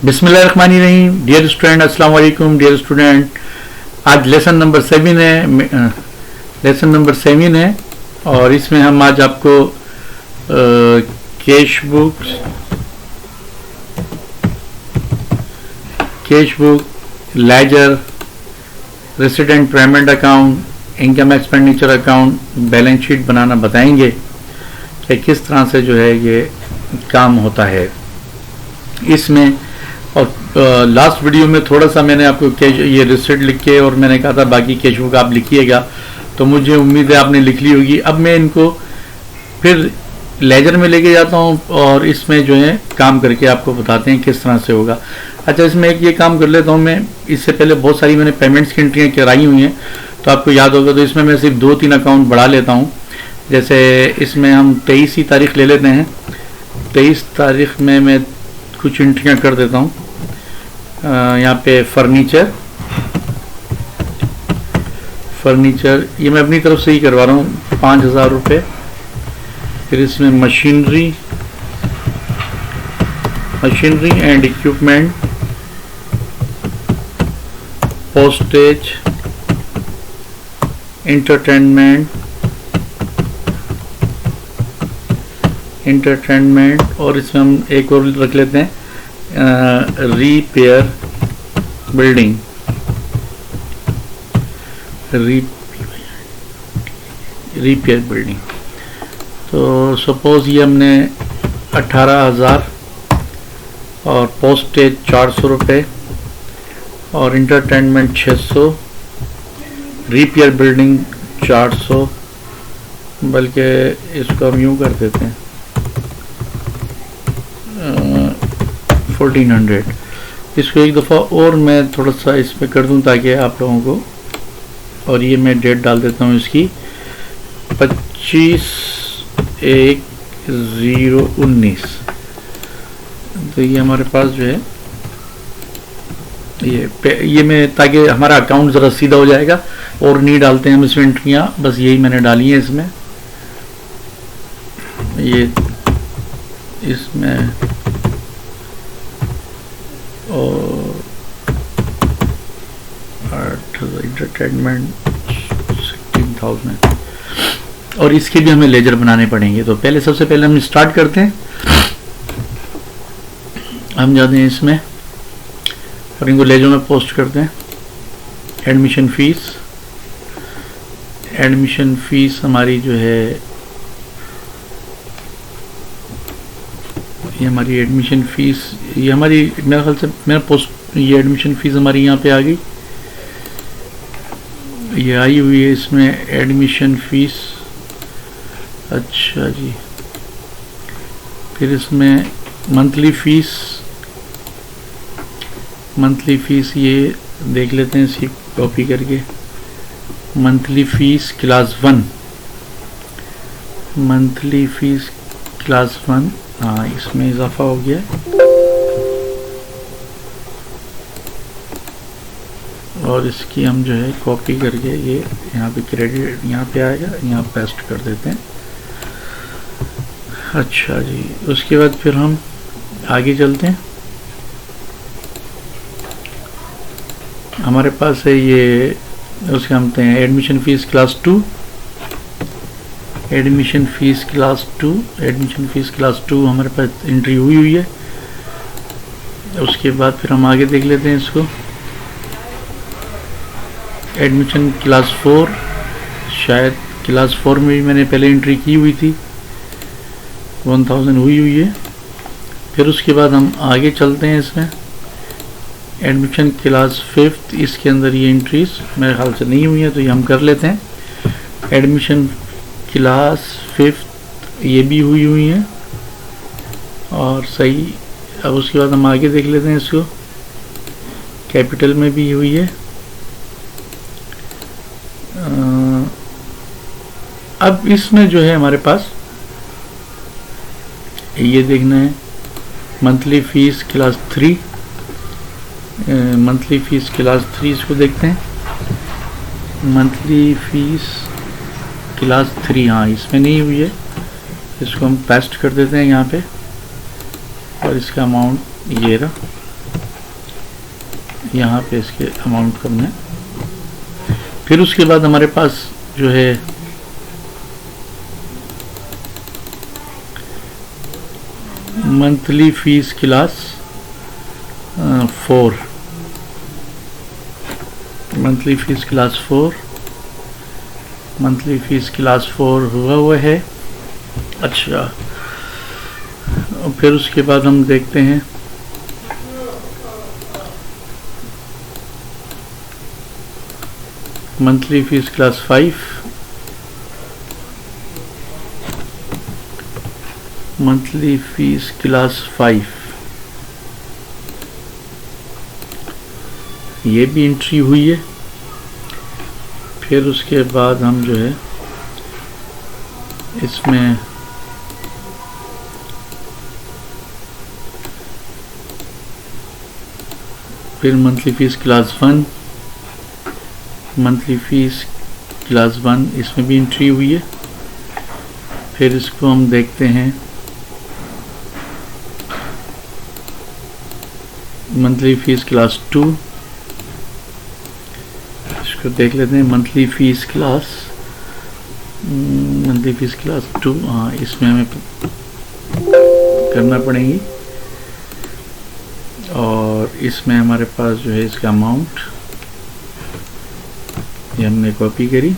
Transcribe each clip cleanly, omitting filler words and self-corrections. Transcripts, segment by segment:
बिस्मिल्लाहिर्रहमानिर्रहीम। Dear student, अस्सलाम वालेकुम। डियर स्टूडेंट, आज लेसन नंबर 7 है और इसमें हम आज आपको cash book, ledger, resident payment account, income expenditure account, balance sheet बनाना बताएंगे कि किस तरह से जो है ये काम होता है इसमें। और लास्ट वीडियो में थोड़ा सा मैंने आपको कैश ये रिसिप्ट लिख के और मैंने कहा था बाकी कैश बुक आप लिखिएगा, तो मुझे उम्मीद है आपने लिख ली होगी। अब मैं इनको फिर लेजर में लेके जाता हूँ और इसमें जो है काम करके आपको बताते हैं किस तरह से होगा। अच्छा, इसमें एक ये काम कर लेता हूँ मैं। इससे पहले बहुत सारी मैंने पेमेंट्स की एंट्रियाँ कराई हुई हैं, तो आपको याद होगा। तो इसमें मैं सिर्फ 2-3 अकाउंट बढ़ा लेता हूँ। जैसे इसमें हम 23 ही तारीख ले लेते हैं। 23 तारीख में मैं कुछ एंट्रियाँ कर देता हूँ। यहाँ पे फर्नीचर ये मैं अपनी तरफ से ही करवा रहा हूँ, 5,000 रुपये। फिर इसमें machinery and equipment, postage, entertainment और इसमें हम एक और रख लेते हैं रिपेयर बिल्डिंग। तो सपोज ये हमने 18,000 और पोस्टेज 400 रुपये और इंटरटेनमेंट 600, रिपेयर बिल्डिंग 400, बल्कि इसको हम यूँ कर देते हैं 1400। इसको एक दफ़ा और मैं थोड़ा सा इसमें कर दूं ताकि आप लोगों को, और ये मैं डेट डाल देता हूँ इसकी 25/1/019। तो ये हमारे पास जो है ये मैं, ताकि हमारा अकाउंट ज़रा सीधा हो जाएगा। और नहीं डालते हैं हम इसमें एंट्रियाँ, बस यही मैंने डाली है इसमें। ये इसमें और इंटरटेनमेंट 16,000 और इसके भी हमें लेजर बनाने पड़ेंगे। तो पहले सबसे पहले हम स्टार्ट करते हैं। हम जाते हैं इसमें और इनको लेजर में पोस्ट करते हैं। एडमिशन फीस हमारी जो है, ये हमारी एडमिशन फीस, ये हमारी मेरे ख्याल से ये एडमिशन फीस हमारी यहाँ पे आ गई, ये आई हुई है इसमें एडमिशन फीस। अच्छा जी, फिर इसमें मंथली फीस ये देख लेते हैं, इसकी कॉपी करके। मंथली फीस क्लास 1, हाँ इसमें इजाफा हो गया। और इसकी हम जो है कॉपी करके ये यहाँ पे क्रेडिट यहाँ पे आएगा, यहाँ पेस्ट कर देते हैं। अच्छा जी, उसके बाद फिर हम आगे चलते हैं। हमारे पास है ये, उसके हम हैं admission fees class 2। Admission fees class 2 हमारे पास एंट्री हुई है। उसके बाद फिर हम आगे देख लेते हैं इसको। एडमिशन क्लास 4, शायद क्लास 4 में भी मैंने पहले एंट्री की हुई थी, 1000 हुई है। फिर उसके बाद हम आगे चलते हैं इसमें। एडमिशन क्लास 5, इसके अंदर ये एंट्रीज मेरे ख्याल से नहीं हुई है, तो ये हम कर लेते हैं। एडमिशन क्लास 5 ये भी हुई है और सही। अब उसके बाद हम आगे देख लेते हैं इसको। कैपिटल में भी हुई है। अब इसमें जो है हमारे पास ये देखना है मंथली फीस क्लास 3, इसको देखते हैं। मंथली फीस क्लास 3, हाँ इसमें नहीं हुई है, इसको हम पेस्ट कर देते हैं यहाँ पे और इसका अमाउंट ये रहा। यहाँ पे इसके अमाउंट कम है। फिर उसके बाद हमारे पास जो है monthly fees class 4, monthly fees class 4, monthly fees class 4 हुआ है। अच्छा, फिर उसके बाद हम देखते हैं monthly fees class 5, monthly fees class 5, ये भी एंट्री हुई है। फिर उसके बाद हम जो है इसमें फिर monthly fees class 1, monthly fees class 1 इसमें भी एंट्री हुई है। फिर इसको हम देखते हैं मंथली फीस क्लास 2, इसको देख लेते हैं मंथली फीस क्लास 2। हाँ, इसमें हमें करना पड़ेगी और इसमें हमारे पास जो है इसका अमाउंट ये हमने कॉपी करी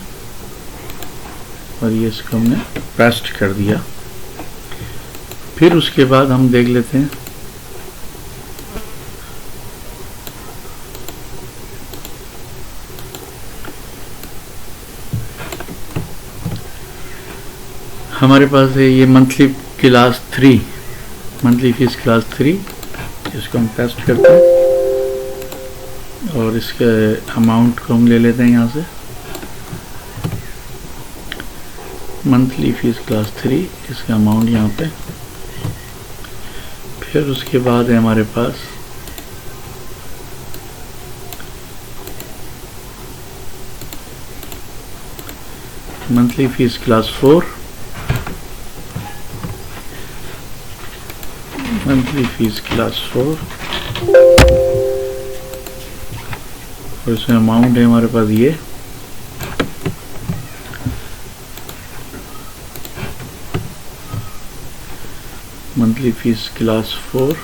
और ये इसको हमने पेस्ट कर दिया। फिर उसके बाद हम देख लेते हैं हमारे पास है ये monthly class 3, monthly fees class 3, इसको हम पेस्ट करते हैं और इसके अमाउंट को हम ले लेते हैं यहाँ से मंथली फीस क्लास 3, इसका अमाउंट यहाँ पे। फिर उसके बाद है हमारे पास monthly fees class 4, monthly fees class 4 और इसमें अमाउंट है हमारे पास ये मंथली फीस क्लास 4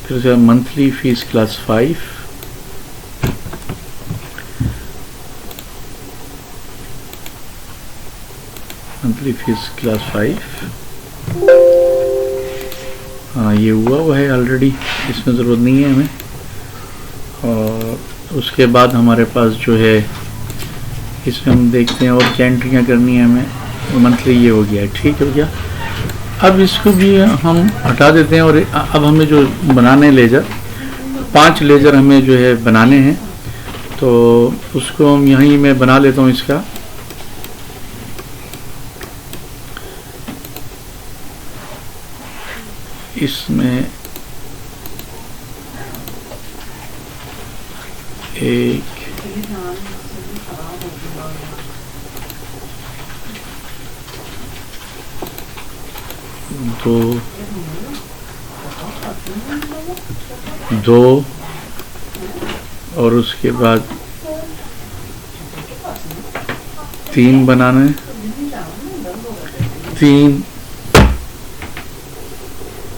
फिर से monthly fees class 5, monthly fees class 5। हाँ, ये हुआ है ऑलरेडी, इसमें ज़रूरत नहीं है हमें। और उसके बाद हमारे पास जो है इसमें हम देखते हैं और क्या एंट्रियाँ करनी है हमें। मंथली ये हो गया है, ठीक हो गया। अब इसको भी हम हटा देते हैं और अब हमें जो बनाने लेजर 5 लेजर हमें जो है बनाने हैं, तो उसको हम यहीं मैं बना लेता हूँ। इसका इसमें एक दो और उसके बाद 3 बनाने,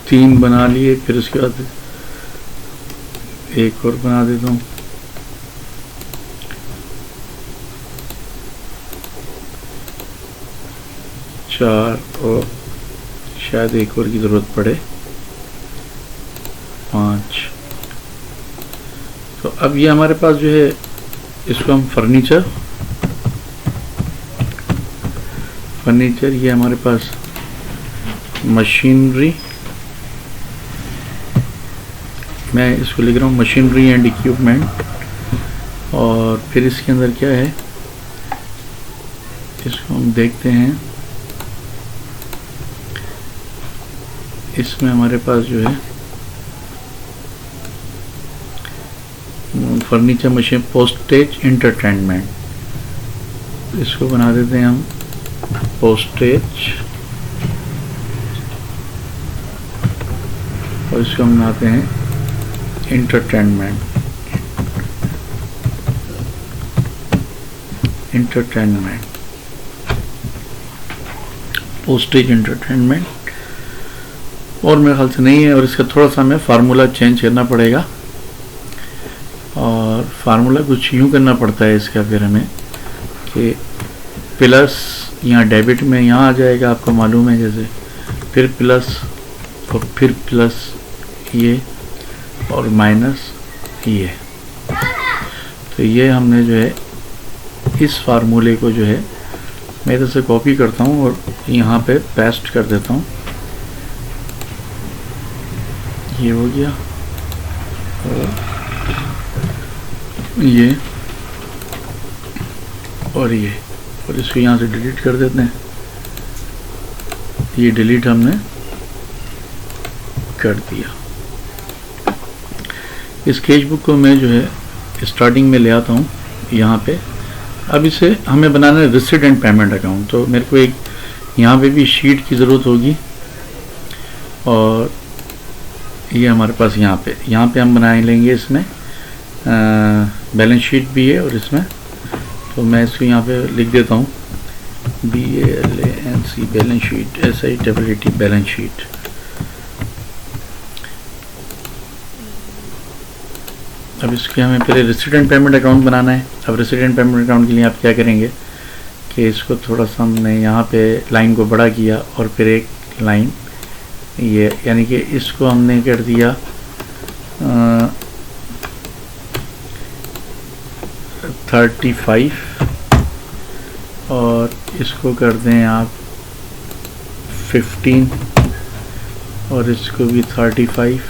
3 बना लिए। फिर उसके बाद एक और बना देता हूँ, 4 और शायद एक और की ज़रूरत पड़े, 5। तो अब ये हमारे पास जो है इसको हम फर्नीचर, ये हमारे पास मशीनरी, मैं इसको लिख रहा हूँ मशीनरी एंड इक्विपमेंट। और फिर इसके अंदर क्या है इसको हम देखते हैं। इसमें हमारे पास जो है फर्नीचर मशीन, पोस्टेज, एंटरटेनमेंट, इसको बना देते हैं हम पोस्टेज, और इसको हम बनाते हैं इंटरटेनमेंट। पोस्टेज इंटरटेनमेंट, और मेरे ख्याल से नहीं है, और इसका थोड़ा सा हमें फार्मूला चेंज करना पड़ेगा, और फार्मूला कुछ यूँ करना पड़ता है इसका फिर हमें कि प्लस यहाँ डेबिट में यहाँ आ जाएगा, आपको मालूम है, जैसे फिर प्लस और फिर प्लस ये और माइनस ये। तो ये हमने जो है इस फार्मूले को जो है मैं इधर से कॉपी करता हूँ और यहाँ पे पेस्ट कर देता हूँ। ये हो गया, और ये और इसको यहाँ से डिलीट कर देते हैं। ये डिलीट हमने कर दिया। इस स्केचबुक को मैं जो है स्टार्टिंग में ले आता हूँ यहाँ पे। अब इसे हमें बनाना है रिसीट एंड पेमेंट अकाउंट, तो मेरे को एक यहाँ पे भी शीट की ज़रूरत होगी, और ये हमारे पास यहाँ पे हम बना लेंगे। इसमें बैलेंस शीट भी है, और इसमें तो मैं इसको यहाँ पे लिख देता हूँ BALANC balance sheet, SITT balance sheet. अब इसके हमें पहले रिसीट एंड पेमेंट अकाउंट बनाना है। अब रिसीट एंड पेमेंट अकाउंट के लिए आप क्या करेंगे कि इसको थोड़ा सा हमने यहाँ पे लाइन को बड़ा किया, और फिर एक लाइन ये, यानी कि इसको हमने कर दिया 35, और इसको कर दें आप 15, और इसको भी 35,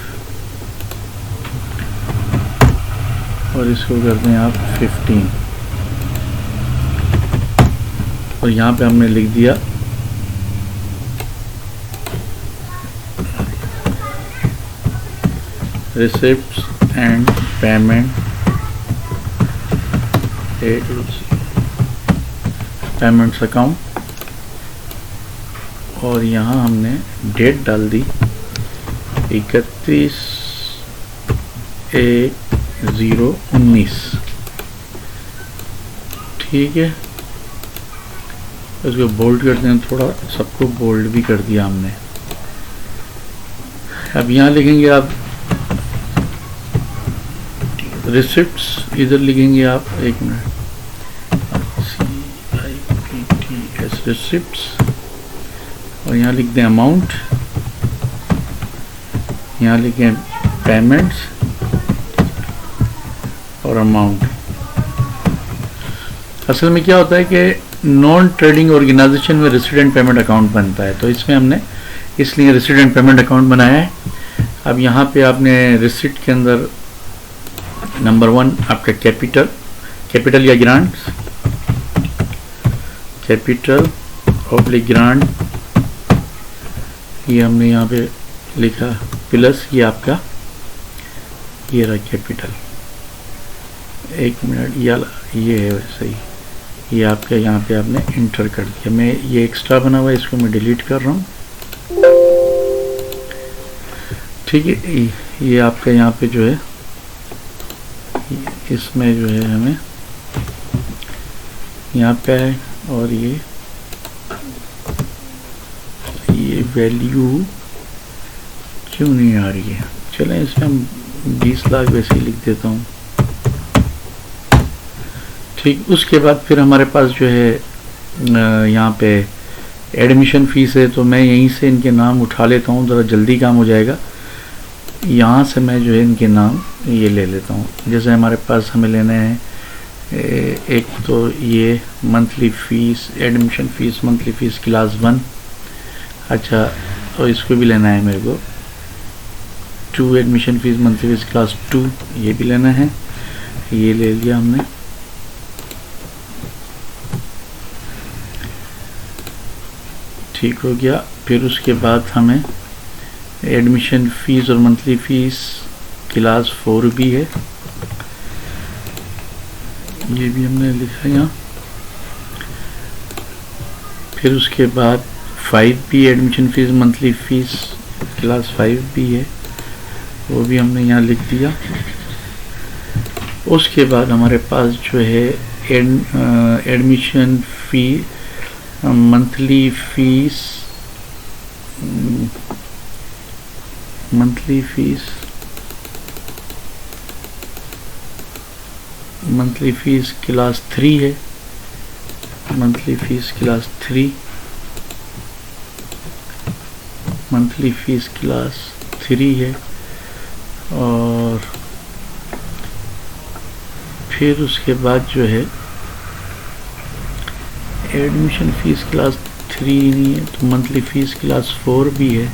और इसको कर दें आप 15, और यहाँ पे हमने लिख दिया receipts and payment payments account, और यहाँ हमने डेट डाल दी 31/1/19। ठीक है, इसको बोल्ड करते हैं, थोड़ा सबको बोल्ड भी कर दिया हमने। अब यहाँ लिखेंगे आप रिसिप्ट्स, इधर लिखेंगे आप, एक मिनट, CIPTS रिसिप्ट्स, और यहाँ लिख दें अमाउंट, यहाँ लिखें पेमेंट्स और अमाउंट। असल में क्या होता है कि नॉन ट्रेडिंग ऑर्गेनाइजेशन में रिसीट एंड पेमेंट अकाउंट बनता है, तो इसमें हमने इसलिए रिसीट एंड पेमेंट अकाउंट बनाया है। अब यहाँ पे आपने रिसीट के अंदर नंबर 1 आपका कैपिटल या ग्रांट, कैपिटल ऑब्लिक ग्रांट, ये हमने यहाँ पे लिखा, प्लस ये आपका ये रहा कैपिटल। एक मिनट, ये है वैसे ही, ये आपका यहाँ पे आपने इंटर कर दिया। मैं ये एक्स्ट्रा बना हुआ है, इसको मैं डिलीट कर रहा हूँ। ठीक है, ये आपका यहाँ पे जो है, इसमें जो है हमें यहाँ पे है, और ये वैल्यू क्यों नहीं आ रही है। चलें, इसमें हम 20 लाख वैसे ही लिख देता हूँ। ठीक, उसके बाद फिर हमारे पास जो है यहाँ पे एडमिशन फ़ीस है, तो मैं यहीं से इनके नाम उठा लेता हूँ, ज़रा जल्दी काम हो जाएगा। यहाँ से मैं जो है इनके नाम ये ले लेता हूँ। जैसे हमारे पास हमें लेने हैं एक तो ये monthly fees, admission fees, monthly fees class 1, अच्छा, और इसको भी लेना है मेरे को 2 admission fees monthly fees class 2, ये भी लेना है, ये ले लिया हमने। ठीक हो गया। फिर उसके बाद हमें एडमिशन फ़ीस और मंथली फ़ीस क्लास 4 भी है, ये भी हमने लिखा यहाँ। फिर उसके बाद 5B admission fees, monthly fees class 5B है, वो भी हमने यहाँ लिख दिया। उसके बाद हमारे पास जो है admission fee, monthly fees, monthly fees class 3 है, monthly fees class 3, monthly fees class 3 है। और फिर उसके बाद जो है एडमिशन फीस क्लास 3 नहीं है तो मंथली फीस क्लास 4 भी है,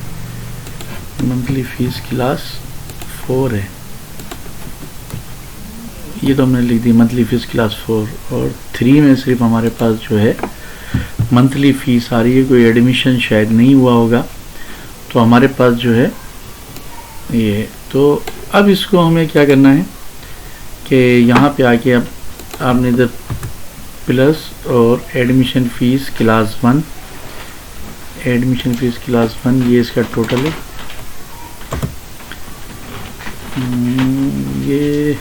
मंथली फीस क्लास 4 है, ये तो हमने लिख दी मंथली फीस क्लास 4। और 3 में सिर्फ हमारे पास जो है मंथली फीस आ रही है, कोई एडमिशन शायद नहीं हुआ होगा तो हमारे पास जो है ये। तो अब इसको हमें क्या करना है कि यहाँ पे आके अब आपने इधर प्लस और admission fees class 1, admission fees class 1 ये इसका टोटल है। ये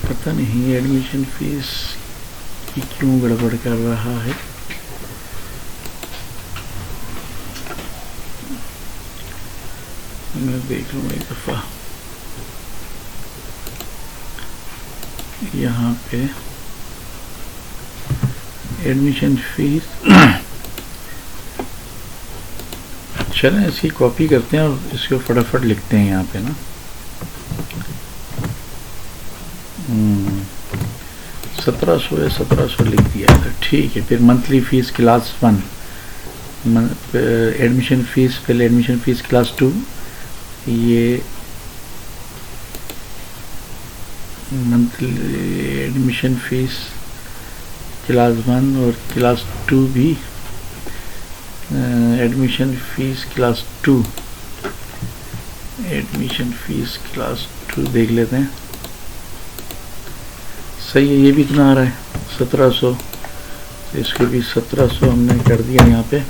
पता नहीं एडमिशन फीस की क्यों गड़बड़ कर रहा है। मैं देख लूँ एक दफ़ा यहाँ पे एडमिशन फीस। चलें इसकी कॉपी करते हैं और इसको फटाफट लिखते हैं यहाँ पे ना। 1700 है, 1700 लिख दिया था, ठीक है। फिर monthly fees class 1, admission fees, पहले एडमिशन फीस क्लास 2, ये मंथली एडमिशन फीस क्लास 1 और क्लास 2 भी admission fees class 2, admission fees class 2 देख लेते हैं। सही है, ये भी इतना आ रहा है 1700, तो इसको भी 1700 हमने कर दिया यहाँ पे।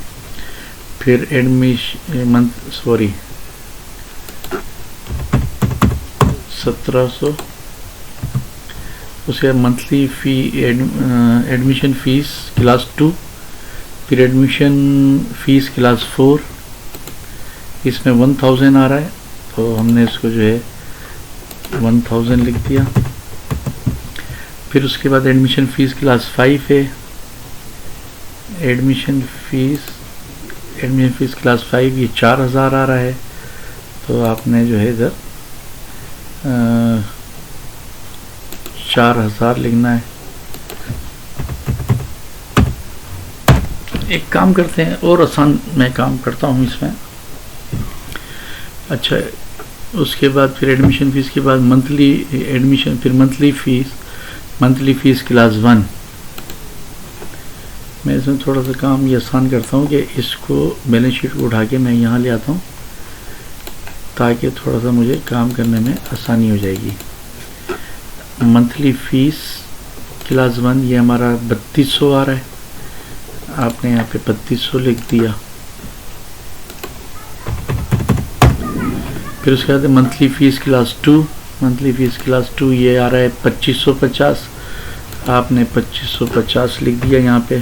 फिर एडमिशन 1700, उसके monthly fee admission fees class 2, फिर एडमिशन फीस क्लास 4, इसमें 1000 आ रहा है तो हमने इसको जो है 1000 लिख दिया। फिर उसके बाद एडमिशन फीस क्लास 5 है, एडमिशन फीस क्लास 5 ये 4000 आ रहा है तो आपने जो है इधर 4000 लिखना है। एक काम करते हैं और आसान मैं काम करता हूँ इसमें। अच्छा, उसके बाद फिर एडमिशन फीस के बाद मंथली एडमिशन, फिर मंथली फीस क्लास 1। मैं इसमें थोड़ा सा काम ये आसान करता हूँ कि इसको बैलेंस शीट को उठा के मैं यहाँ ले आता हूँ ताकि थोड़ा सा मुझे काम करने में आसानी हो जाएगी। मंथली फीस क्लास 1 ये हमारा 3200 आ रहा है, आपने यहाँ पे 3200 लिख दिया। फिर उसके बाद monthly fees class 2, monthly fees class 2 ये आ रहा है 2550, आपने 2550 लिख दिया यहाँ पे।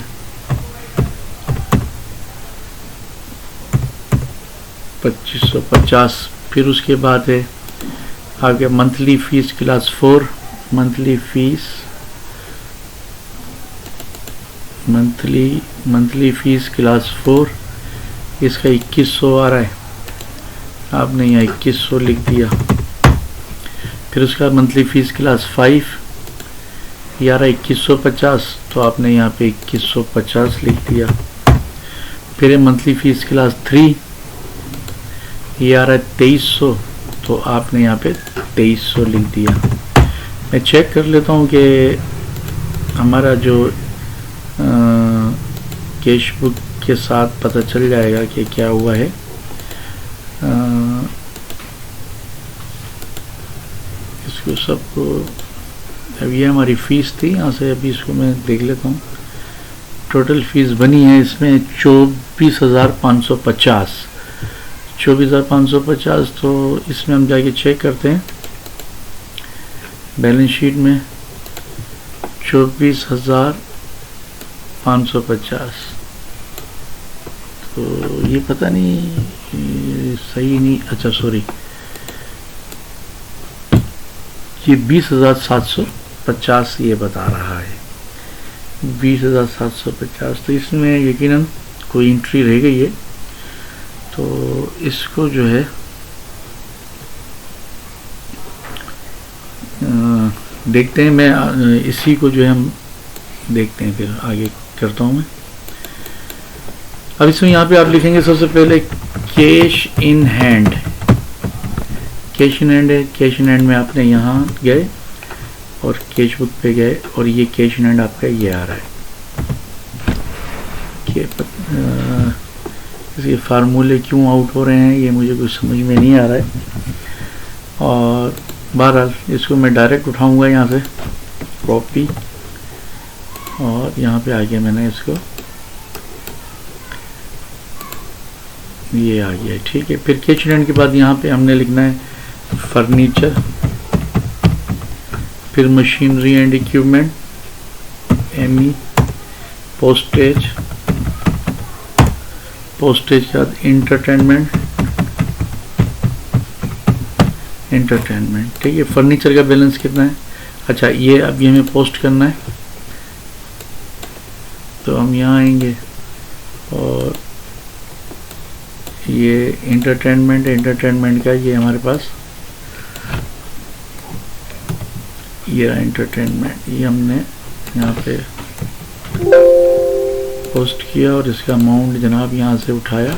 2550। फिर उसके बाद है आगे monthly fees class 4, monthly fees class 4 इसका 2100 आ रहा है, आपने यहाँ 2100 लिख दिया। फिर उसका मंथली फीस क्लास 5 ये आ रहा है 2150 तो आपने यहाँ पे 2150 लिख दिया। फिर मंथली फीस क्लास 3 ये आ रहा है 2300 तो आपने यहाँ पे 2300 लिख दिया। मैं चेक कर लेता हूँ कि हमारा जो कैश बुक के साथ पता चल जाएगा कि क्या हुआ है। इसको सबको, अब ये हमारी फ़ीस थी, यहाँ से अभी इसको मैं देख लेता हूँ टोटल फीस बनी है इसमें 24,550। 24,550, तो इसमें हम जाके चेक करते हैं बैलेंस शीट में 24,550। तो ये पता नहीं, ये सही नहीं, अच्छा सॉरी, ये 20,750 ये बता रहा है, 20,750। तो इसमें यकीनन कोई एंट्री रह गई है, तो इसको जो है देखते हैं। मैं इसी को जो है हम देखते हैं, फिर आगे करता हूँ मैं। अब इसमें यहाँ पे आप लिखेंगे सबसे पहले cash in hand. Cash in hand है, कैश इन हैंड में आपने यहाँ गए और कैश बुक पे गए और ये कैश इन हैंड आपका ये आ रहा है। इसके फार्मूले क्यों आउट हो रहे हैं ये मुझे कुछ समझ में नहीं आ रहा है, और बहरहाल इसको मैं डायरेक्ट उठाऊंगा यहाँ से कॉपी, और यहाँ पे आगे मैंने इसको ये आ गया, ठीक है। फिर कैश इन हैंड के बाद यहाँ पे हमने लिखना है फर्नीचर, फिर machinery and equipment, ME, postage, postage के बाद एंटरटेनमेंट, ठीक है। फर्नीचर का बैलेंस कितना है, अच्छा ये अभी हमें पोस्ट करना है, तो हम यहाँ आएंगे और ये एंटरटेनमेंट का ये हमारे पास ये एंटरटेनमेंट, ये हमने यहाँ पे पोस्ट किया और इसका अमाउंट जनाब यहाँ से उठाया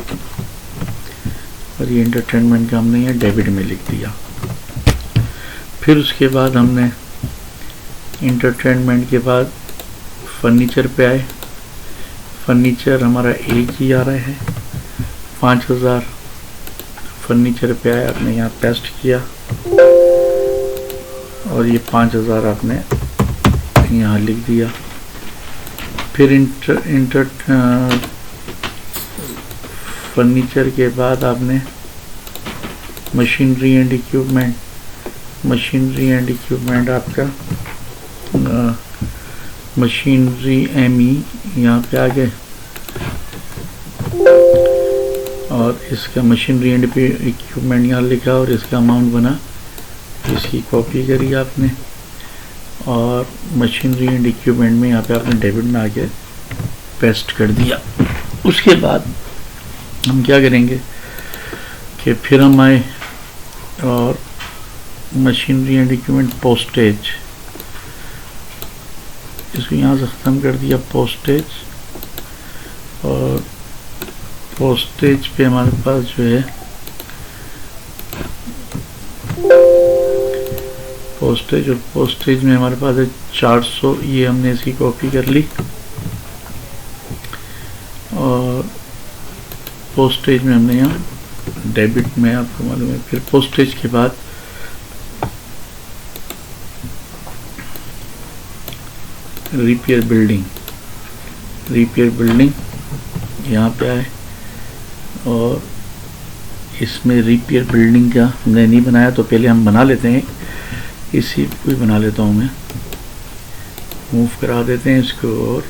और ये एंटरटेनमेंट का हमने यहाँ डेबिट में लिख दिया। फिर उसके बाद हमने एंटरटेनमेंट के बाद फर्नीचर पे आए। फर्नीचर हमारा एक ही आ रहा है 5,000, फर्नीचर पे आए, आपने यहाँ पेस्ट किया और ये 5,000 आपने यहाँ लिख दिया। फिर फर्नीचर के बाद आपने मशीनरी एंड इक्विपमेंट, आपका मशीनरी ME यहाँ पे आ गए और इसका मशीनरी एंड इक्विपमेंट यहाँ लिखा और इसका अमाउंट बना, इसकी कॉपी करी आपने और मशीनरी एंड इक्विपमेंट में यहाँ पे आपने डेबिट में आके पेस्ट कर दिया। उसके बाद हम क्या करेंगे कि फिर हम आए और मशीनरी एंड इक्विपमेंट पोस्टेज, इसको यहाँ से ख़त्म कर दिया पोस्टेज, और पोस्टेज पे हमारे पास जो है पोस्टेज, और पोस्टेज में हमारे पास है 400, ये हमने इसकी कॉपी कर ली और पोस्टेज में हमने यहाँ डेबिट में, आपको मालूम है। फिर पोस्टेज के बाद रिपेयर बिल्डिंग यहाँ पे आए और इसमें रिपेयर बिल्डिंग का हमने नहीं बनाया, तो पहले हम बना लेते हैं, इसी को ही बना लेता हूँ मैं, मूव करा देते हैं इसको और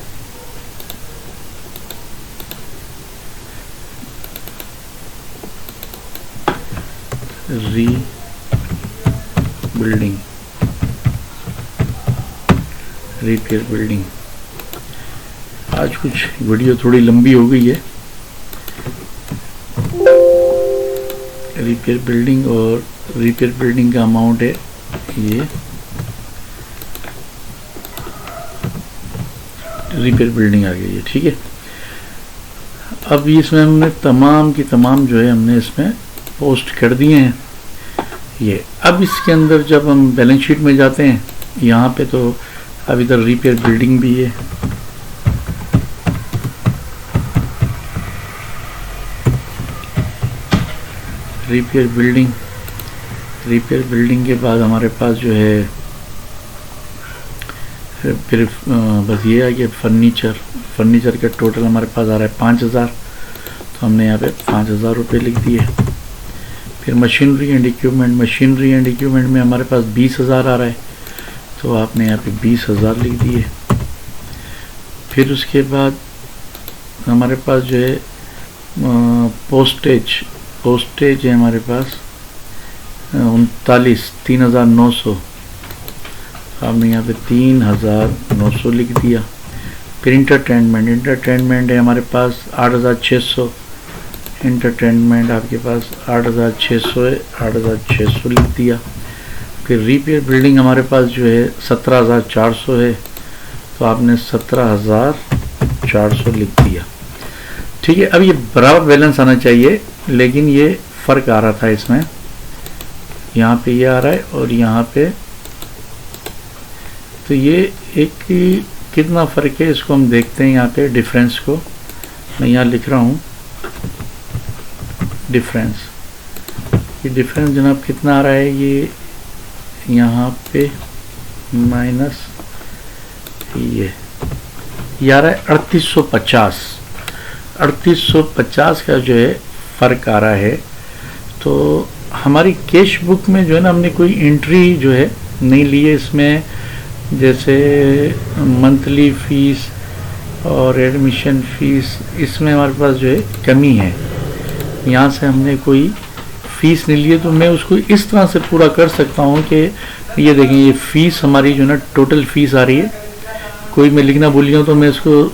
रिपेयर बिल्डिंग। आज कुछ वीडियो थोड़ी लंबी हो गई है। रिपेयर बिल्डिंग, और रिपेयर बिल्डिंग का अमाउंट है ये, रिपेयर बिल्डिंग आ गई है, ठीक है। अब इसमें हमने तमाम की तमाम जो है हमने इसमें पोस्ट कर दिए हैं ये। अब इसके अंदर जब हम बैलेंस शीट में जाते हैं यहाँ पे, तो अब इधर रिपेयर बिल्डिंग भी है, रिपेयर बिल्डिंग के बाद हमारे पास जो है फिर बस ये है कि फर्नीचर फर्नीचर का टोटल हमारे पास आ रहा है 5000, तो हमने यहाँ पे 5000 रुपये लिख दिए। फिर मशीनरी एंड इक्विपमेंट में हमारे पास 20,000 आ रहा है, तो आपने यहाँ पे 20,000 लिख दिए। फिर उसके बाद हमारे पास जो है पोस्टेज है हमारे पास 3,900, आपने यहाँ पे 3,900 लिख दिया। फिर इंटरटेनमेंट है हमारे पास 8,600, इंटरटेनमेंट आपके पास 8,600 है, 8,600 लिख दिया। फिर रिपेयर बिल्डिंग हमारे पास जो है 17,400 है, तो आपने 17,400 लिख दिया। ठीक है, अब ये बराबर बैलेंस आना चाहिए, लेकिन ये फ़र्क आ रहा था इसमें, यहाँ पे ये आ रहा है और यहाँ पे, तो ये एक कितना फ़र्क है इसको हम देखते हैं। यहाँ पे डिफरेंस को मैं यहाँ लिख रहा हूँ, डिफरेंस, ये डिफरेंस जनाब कितना आ रहा है, ये यहाँ पे माइनस ये आ रहा है 3850 का जो है फ़र्क आ रहा है। तो हमारी कैश बुक में जो है ना, हमने कोई एंट्री जो है नहीं ली है इसमें, जैसे मंथली फ़ीस और एडमिशन फ़ीस, इसमें हमारे पास जो है कमी है, यहाँ से हमने कोई फ़ीस नहीं ली है। तो मैं उसको इस तरह से पूरा कर सकता हूँ कि ये देखें, ये फ़ीस हमारी जो है ना टोटल फ़ीस आ रही है, कोई मैं लिखना भूल गया हूँ, तो मैं इसको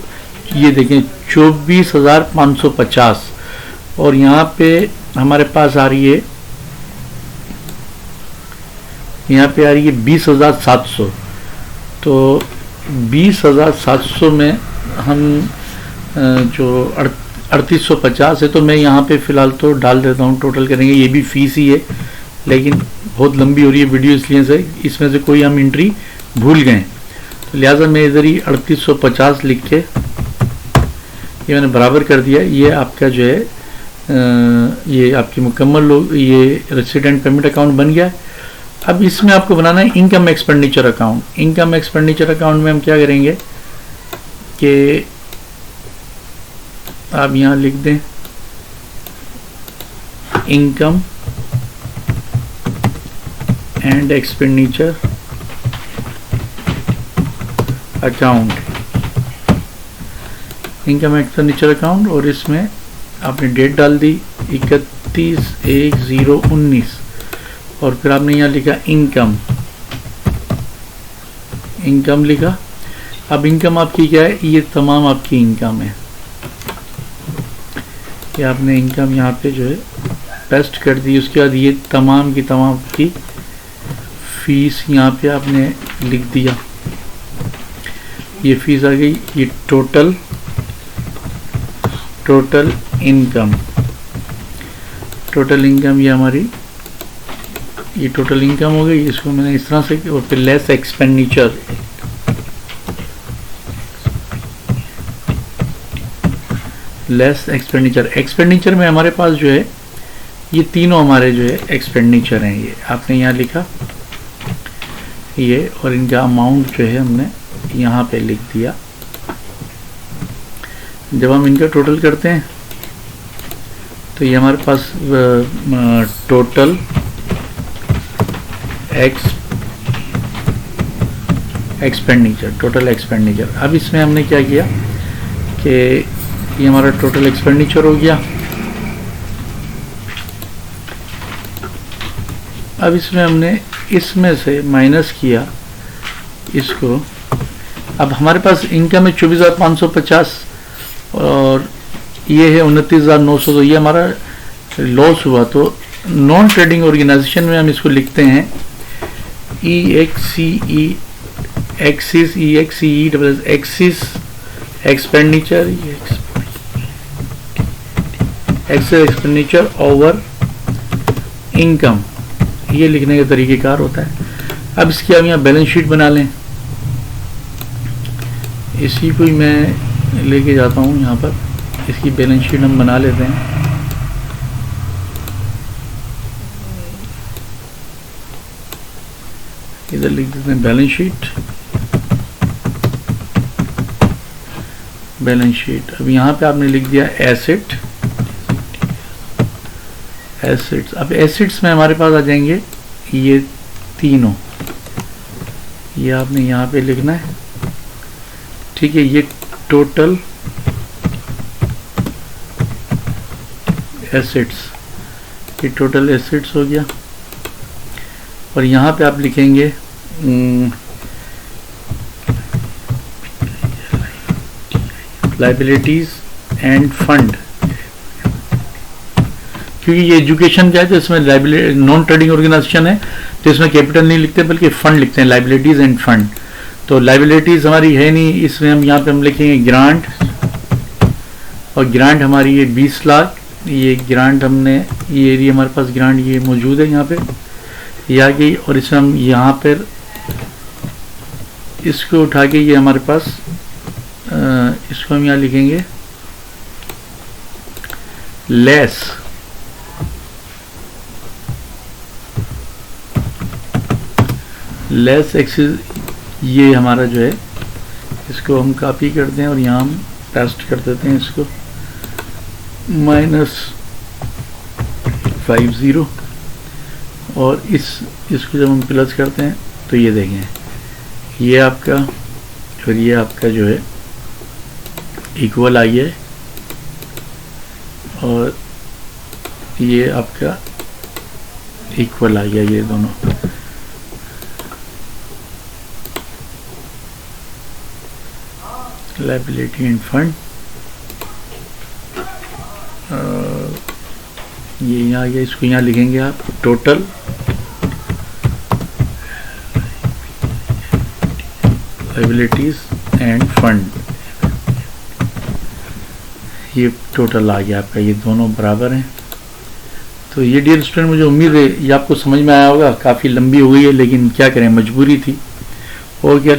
ये देखें 24,550, और यहाँ पे हमारे पास आ रही है, यहाँ पे आ रही है 20,700। तो 20,700 में हम जो 3850 है, तो मैं यहाँ पे फ़िलहाल तो डाल देता हूँ, टोटल करेंगे, ये भी फ़ीस ही है, लेकिन बहुत लंबी हो रही है वीडियो, इसलिए से इसमें से कोई हम एंट्री भूल गए, तो लिहाजा मैं इधर ही 3850 लिख के ये मैंने बराबर कर दिया। ये आपका जो है ये आपकी मुकम्मल ये रेसिडेंट पेमेंट अकाउंट बन गया है। अब इसमें आपको बनाना है income expenditure account. Income expenditure account में हम क्या करेंगे कि आप यहाँ लिख दें income and expenditure account, income expenditure account, और इसमें आपने डेट डाल दी 31/1/019, और फिर आपने यहाँ लिखा इनकम लिखा। अब इनकम आपकी क्या है, ये तमाम आपकी इनकम है, ये आपने इनकम यहाँ पे जो है पेस्ट कर दी। उसके बाद ये तमाम की तमाम की फीस यहाँ पे आपने लिख दिया, ये फीस आ गई। ये टोटल इनकम ये हमारी ये टोटल इनकम हो गई। इसको मैंने इस तरह से, और फिर लेस एक्सपेंडिचर, एक्सपेंडिचर में हमारे पास जो है ये तीनों हमारे जो है एक्सपेंडिचर हैं, ये आपने यहाँ लिखा ये, और इनका अमाउंट जो है हमने यहाँ पे लिख दिया। जब हम इनका टोटल करते हैं तो ये हमारे पास टोटल एक्सपेंडिचर। अब इसमें हमने क्या किया कि ये हमारा टोटल एक्सपेंडिचर हो गया। अब इसमें हमने इसमें से माइनस किया इसको। अब हमारे पास इनकम है 24,550 और ये है 29,900, तो ये हमारा लॉस हुआ। तो नॉन ट्रेडिंग ऑर्गेनाइजेशन में हम इसको लिखते हैं EXCE axis expenditure over income, ये लिखने का तरीक़ेकार होता है। अब इसकी हम यहाँ बैलेंस शीट बना लें, इसी को ही मैं लेके जाता हूँ यहाँ पर। इसकी बैलेंस शीट हम बना लेते हैं। इधर लिख देते हैं बैलेंस शीट। Balance sheet. अब यहाँ पे आपने लिख दिया एसेट, एसेट्स। अब एसेट्स में हमारे पास आ जाएंगे ये तीनों, ये आपने यहाँ पे लिखना है, ठीक है। ये टोटल एसेट्स, ये टोटल एसेट्स हो गया। और यहाँ पे आप लिखेंगे लाइबिलिटीज एंड फंड, क्योंकि ये एजुकेशन क्या है तो इसमें लाइबिलिटी, नॉन ट्रेडिंग ऑर्गेनाइजेशन है तो इसमें कैपिटल नहीं लिखते बल्कि फंड लिखते हैं, लाइबिलिटीज एंड फंड। तो लाइबिलिटीज हमारी है नहीं, इसमें हम यहाँ पे हम लिखेंगे ग्रांट, और ग्रांट हमारी ये 20 लाख, ये ग्रांट हमने ये एरिया हमारे पास ग्रांट ये मौजूद है यहाँ पे, ये आ गई। और इसमें हम यहाँ पर इसको उठा के ये हमारे पास इसको हम यहाँ लिखेंगे लेस, लेस एक्सिस, ये हमारा जो है इसको हम कॉपी करते हैं और यहाँ हम पेस्ट कर देते हैं इसको -50, और इसको जब हम प्लस करते हैं तो ये देखें ये आपका और ये आपका जो है इक्वल आई है, और ये आपका इक्वल आ गया, ये दोनों। लाइबिलिटी एंड फंड, ये यहाँ आ गया, इसको यहाँ लिखेंगे आप टोटल लाइबिलिटीज एंड फंड, ये टोटल आ गया आपका, ये दोनों बराबर हैं। तो ये डियर स्टूडेंट, मुझे उम्मीद है ये आपको समझ में आया होगा। काफ़ी लंबी हो गई है लेकिन क्या करें, मजबूरी थी। और क्या